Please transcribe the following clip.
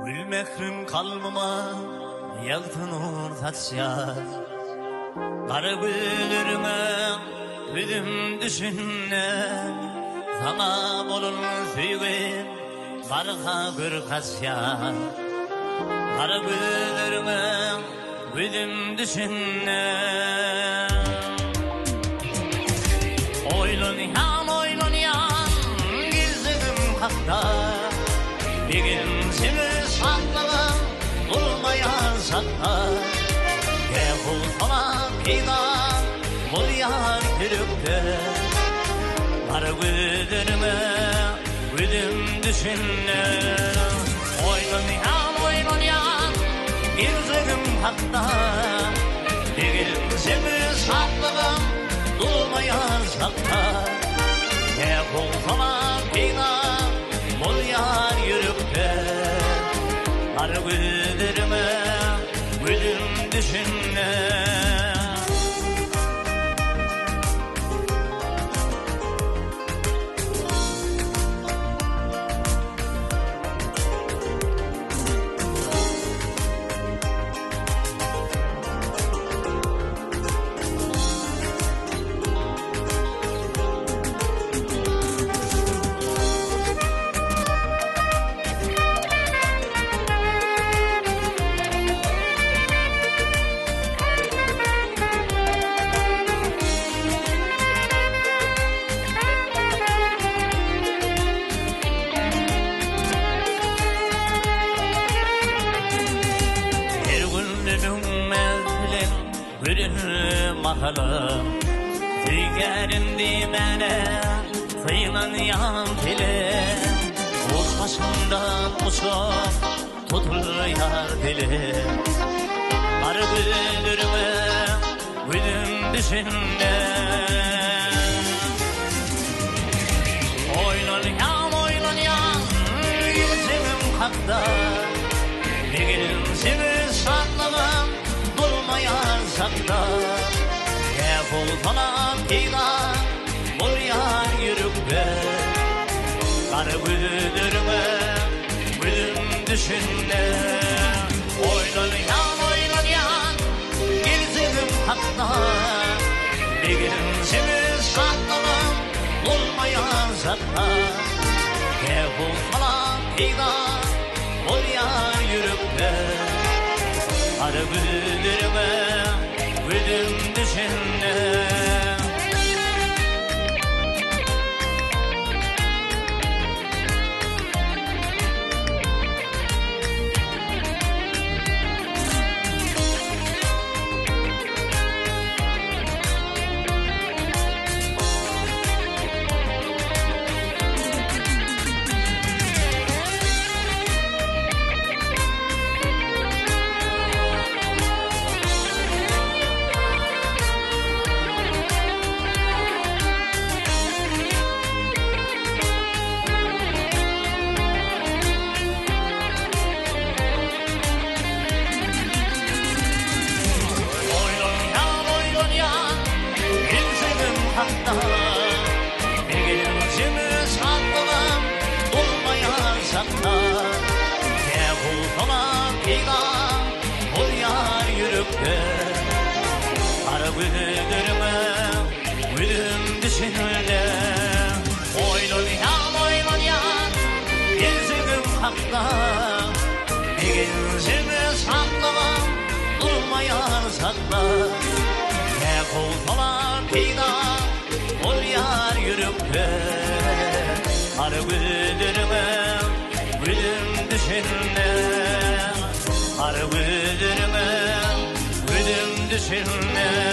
Gül mehrim kalbıma yaltın ortaçya. Kara gülürüme üzüm düşünne. Sana bolun süygün barka bir kasya. Kara gülürüme üzüm düşünne. Oylun yan gizledim hakta. Bir gün seni sakladım durmayan sakla. Yehul sana peydan bul yar gülükte. Kara gözlerime gülüm düşünle. Oylun yan gizledim hakta. Bir gün seni sakladım durmayan sakla. Yehul sana peydan bul yar yürükte. Kara gözlerime gülüm düşünle. Gülüm mahalım Tüygerindi mene Sıyınan yan dilim Uz başımdan uçup tutur yar dilim. Kara güldürme gülüm düşünme. Oylun yan yüzümün kalpta. Bir gün seni sakladım durmayan sakla. Yehul sana peydan bul yar yürükte. Kara güldürme gülüm düşünle. Oylun yan gizledim hakta. Bir gün seni sakladım durmayan sakla. Yehul sana peydan bul yar yürükte. Kara güldürme gülüm düşünle. Bir gün seni sakladım durmayan sakla. Yehul sana peydan bul yar yürükte. Kara güldürme gülüm düşünle. Oylun yan gizledim hakta. Bir gün seni sakladım durmayan sakla. Yehul sana peydan bul yar yürükte. Kara güldürme gülüm düşünle. Kara güldürme gülüm düşünle.